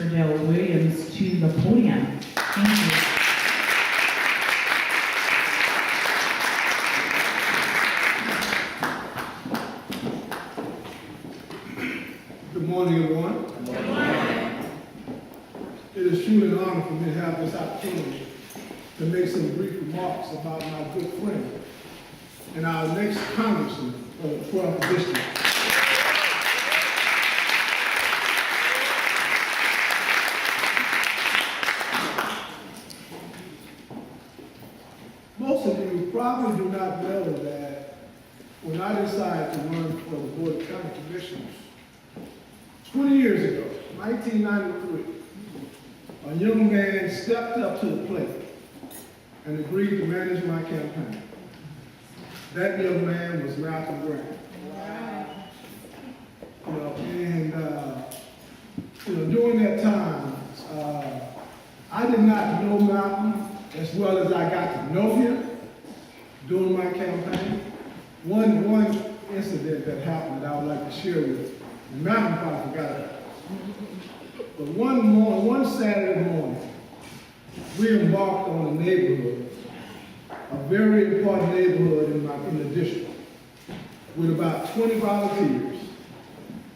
Mr. Darrel Williams to the podium. Thank you. Good morning, everyone. Good morning. It is truly an honor for me to have this opportunity to make some brief remarks about my good friend and our next congressman of the 12th District. Most of you probably do not know that when I decided to run for the Board of County Commissioners 20 years ago, 1993, a young man stepped up to the plate and agreed to manage my campaign. That young man was Malcolm Grant. During that time, I did not know Malcolm as well as I got to know him during my campaign. One incident that happened that I would like to share with you, and Malcolm probably forgot about it. But one Saturday morning, we embarked on a neighborhood, a very important neighborhood in the district, with about 20 volunteers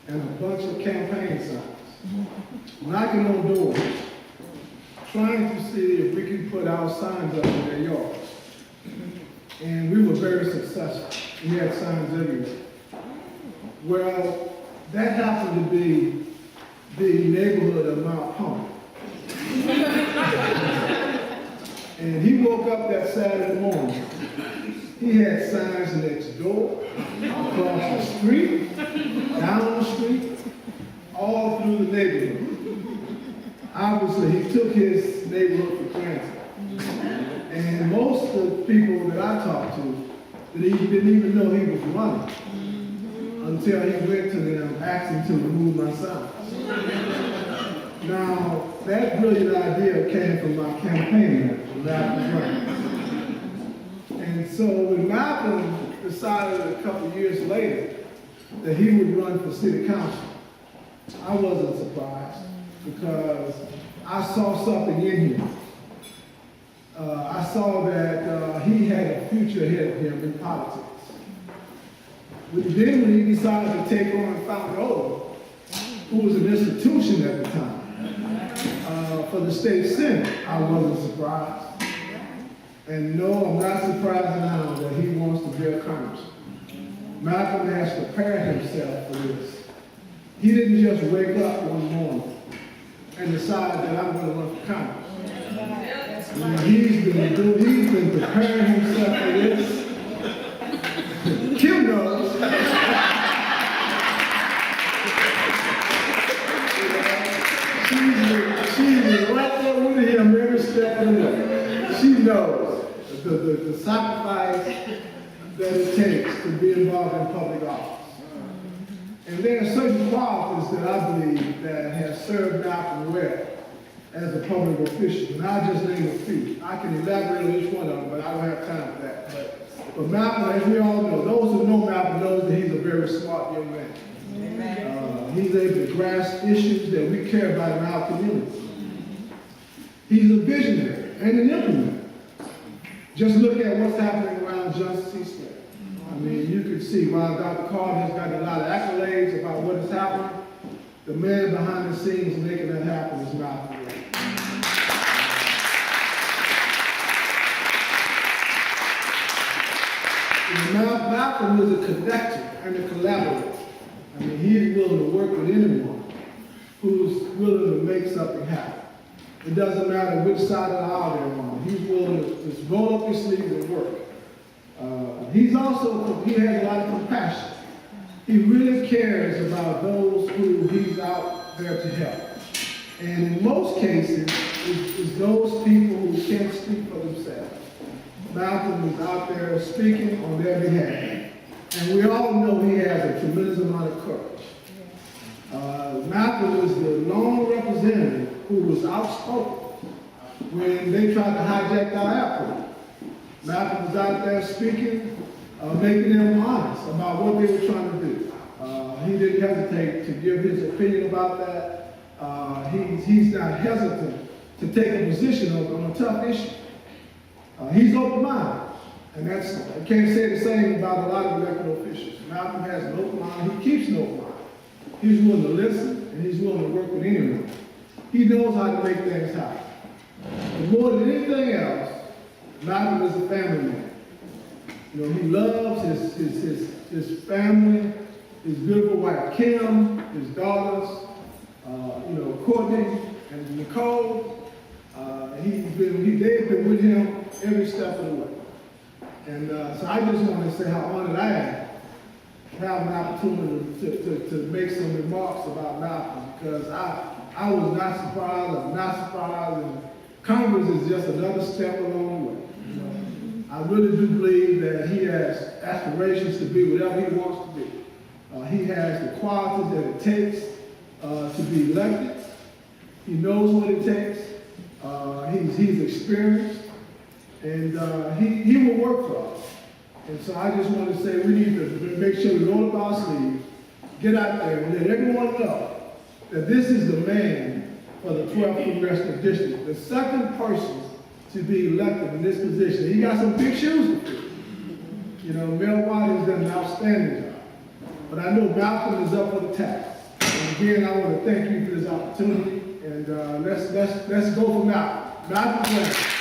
and a bunch of campaign signs, knocking on doors, trying to see if we can put our signs up in their yards. And we were very successful. We had signs everywhere. Well, that happened to be the neighborhood of Mount Palm. And he woke up that Saturday morning. He had signs next door, across the street, down the street, all through the neighborhood. Obviously, he took his neighborhood for granted. And most of the people that I talked to, that he didn't even know he was running until he went to them asking to remove my signs. Now, that brilliant idea came from my campaign manager, Malcolm Grant. And so when Malcolm decided a couple years later that he would run for city council, I wasn't surprised because I saw something in him. I saw that he had a future ahead of him in politics. Then when he decided to take on Fountain Oak, who was an institution at the time, for the state senate, I wasn't surprised. And no, I'm not surprised now that he wants to be a congressman. Malcolm has prepared himself for this. He didn't just wake up one morning and decide that I'm going to run for Congress. He's been preparing himself for this. Kim knows. She's been right there with him every step of the way. She knows the sacrifice that it takes to be involved in public office. And there are certain qualities that I believe that have served Malcolm well as a public official. And I'll just name a few. I can elaborate on each one of them, but I don't have time for that. But Malcolm, as we all know, those who know Malcolm knows that he's a very smart young man. He's able to grasp issues that we care about in our community. He's a visionary and an implementer. Just look at what's happening around Johnson C. Square. I mean, you can see while Dr. Carter has got a lot of accolades about what is happening, the man behind the scenes making that happen is Malcolm Grant. Malcolm is a connector and a collaborator. I mean, he's willing to work with anyone who's willing to make something happen. It doesn't matter which side of the aisle they're on. He's willing to just roll up his sleeves and work. He has a lot of compassion. He really cares about those who he's out there to help. And in most cases, it's those people who can't speak for themselves. Malcolm is out there speaking on their behalf. And we all know he has a tremendous amount of courage. Malcolm was the lone representative who was outspoken when they tried to hijack our airport. Malcolm was out there speaking, making them honest about what they were trying to do. He didn't hesitate to give his opinion about that, he's not hesitant to take a position on a tough issue. He's open-minded, and I can't say the same about a lot of elected officials. Malcolm has an open mind, he keeps an open mind. He's willing to listen, and he's willing to work with anyone. He knows how to make things happen. And more than anything else, Malcolm is a family man. You know, he loves his family, his beautiful wife Kim, his daughters, Courtney and Nicole. They've been with him every step of the way. And so I just want to say how honored I am to have an opportunity to make some remarks about Malcolm, because I was not surprised, I'm not surprised, and Congress is just another step along the way. You know, I really do believe that he has aspirations to be whatever he wants to be. He has the qualities that it takes to be elected. He knows what it takes. He's experienced, and he will work for us. And so I just want to say we need to make sure we roll up our sleeves, get out there, and let everyone know that this is the man for the 12th Congressional District, the second person to be elected in this position. He got some big shoes to fill. You know, Mel White has done an outstanding job. But I know Malcolm is up for the task. And again, I want to thank you for this opportunity. And let's go for Malcolm. Malcolm Brown.